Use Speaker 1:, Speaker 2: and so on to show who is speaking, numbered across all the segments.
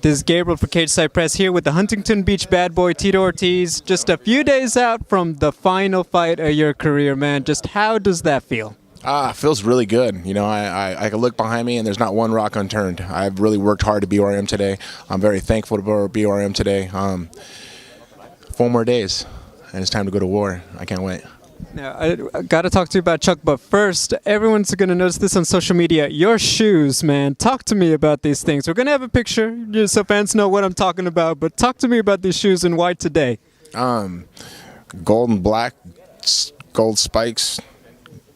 Speaker 1: This is Gabriel for Cage Side Press here with the Huntington Beach bad boy Tito Ortiz. Just a few days out from the final fight of your career, man. Just how does that feel?
Speaker 2: It feels really good. You know, I can look behind me and there's not one rock unturned. I've really worked hard to be where I am today. I'm very thankful to be where I am today. 4 more days, and it's time to go to war. I can't wait.
Speaker 1: Now, I got to talk to you about Chuck, but first, everyone's going to notice this on social media. Your shoes, man. Talk to me about these things. We're going to have a picture just so fans know what I'm talking about, but talk to me about these shoes and why today.
Speaker 2: Gold and black, gold spikes.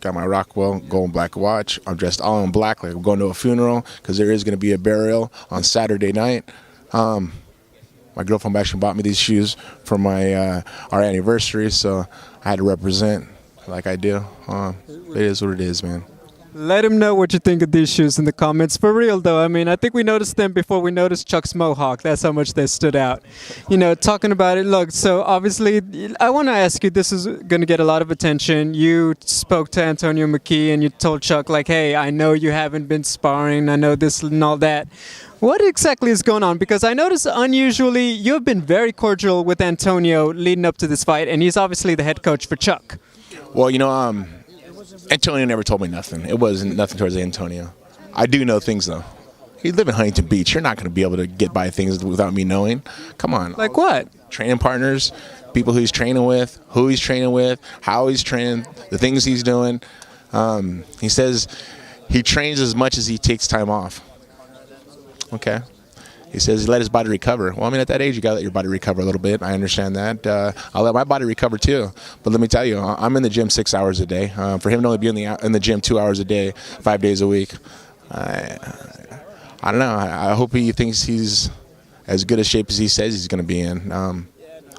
Speaker 2: Got my Rockwell gold and black watch. I'm dressed all in black like I'm going to a funeral because there is going to be a burial on Saturday night. My girlfriend actually bought me these shoes for our anniversary, so I had to represent like I do. It is what it is, man.
Speaker 1: Let him know what you think of these shoes in the comments. For real, though. I mean, I think we noticed them before we noticed Chuck's mohawk. That's how much they stood out. You know, talking about it, look, so obviously, I want to ask you, this is going to get a lot of attention. You spoke to Antonio McKee and you told Chuck, like, hey, I know you haven't been sparring. I know this and all that. What exactly is going on? Because I noticed unusually you've been very cordial with Antonio leading up to this fight, and he's obviously the head coach for Chuck.
Speaker 2: Well, you know, Antonio never told me nothing. It wasn't nothing towards Antonio. I do know things, though. You live in Huntington Beach. You're not going to be able to get by things without me knowing. Come on.
Speaker 1: Like what?
Speaker 2: Training partners, people who he's training with, who he's training with, how he's training, the things he's doing. He says he trains as much as he takes time off. Okay. He says he let his body recover. Well, I mean, at that age, you got to let your body recover a little bit. I understand that. I'll let my body recover, too. But let me tell you, I'm in the gym 6 hours a day. For him to only be in the gym 2 hours a day, 5 days a week, I don't know. I hope he thinks he's as good a shape as he says he's going to be in.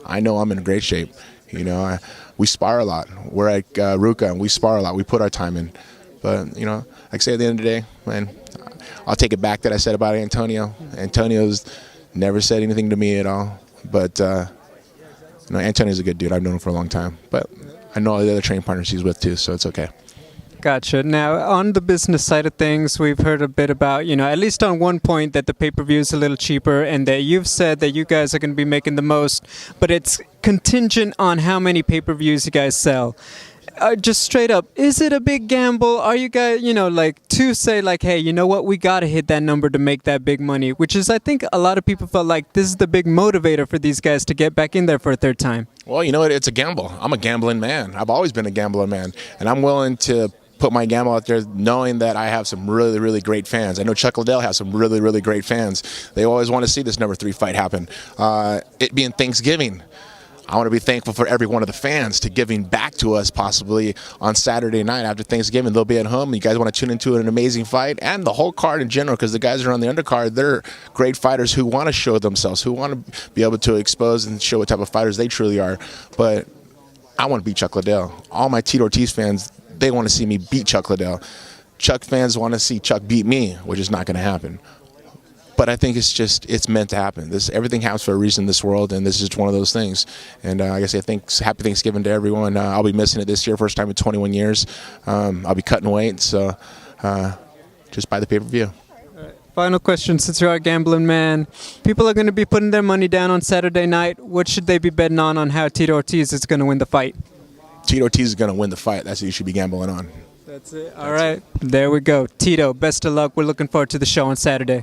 Speaker 2: I know I'm in great shape. You know, we spar a lot. We're at Ruka, and we spar a lot. We put our time in. But, you know, like I say, at the end of the day, man, I'll take it back that I said about Antonio. Antonio's never said anything to me at all. But, you know, Antonio's a good dude. I've known him for a long time. But I know all the other training partners he's with, too, so it's okay.
Speaker 1: Gotcha. Now, on the business side of things, we've heard a bit about, you know, at least on one point that the pay-per-view is a little cheaper and that you've said that you guys are going to be making the most, but it's contingent on how many pay-per-views you guys sell. Just straight up, is it a big gamble? Are you guys, you know, like to say like, hey, you know what, we got to hit that number to make that big money, which is, I think a lot of people felt like this is the big motivator for these guys to get back in there for a third time.
Speaker 2: Well, you know what, it's a gamble. I'm a gambling man. I've always been a gambling man, and I'm willing to put my gamble out there knowing that I have some really, really great fans. I know Chuck Liddell has some really, really great fans. They always want to see this number 3 fight happen. It being Thanksgiving, I want to be thankful for every one of the fans to giving back to us possibly on Saturday night after Thanksgiving. They'll be at home. You guys want to tune into an amazing fight and the whole card in general, because the guys are on the undercard. They're great fighters who want to show themselves, who want to be able to expose and show what type of fighters they truly are. But I want to beat Chuck Liddell. All my Tito Ortiz fans, they want to see me beat Chuck Liddell. Chuck fans want to see Chuck beat me, which is not going to happen. But I think it's meant to happen. Everything happens for a reason in this world, and this is just one of those things. And I guess I think happy Thanksgiving to everyone. I'll be missing it this year, first time in 21 years. I'll be cutting weight, so just buy the pay-per-view.
Speaker 1: Final question, since you're a gambling man, people are going to be putting their money down on Saturday night. What should they be betting on how Tito Ortiz is going to win the fight?
Speaker 2: Tito Ortiz is going to win the fight. That's what you should be gambling on.
Speaker 1: That's it. All right. There we go. Tito, best of luck. We're looking forward to the show on Saturday.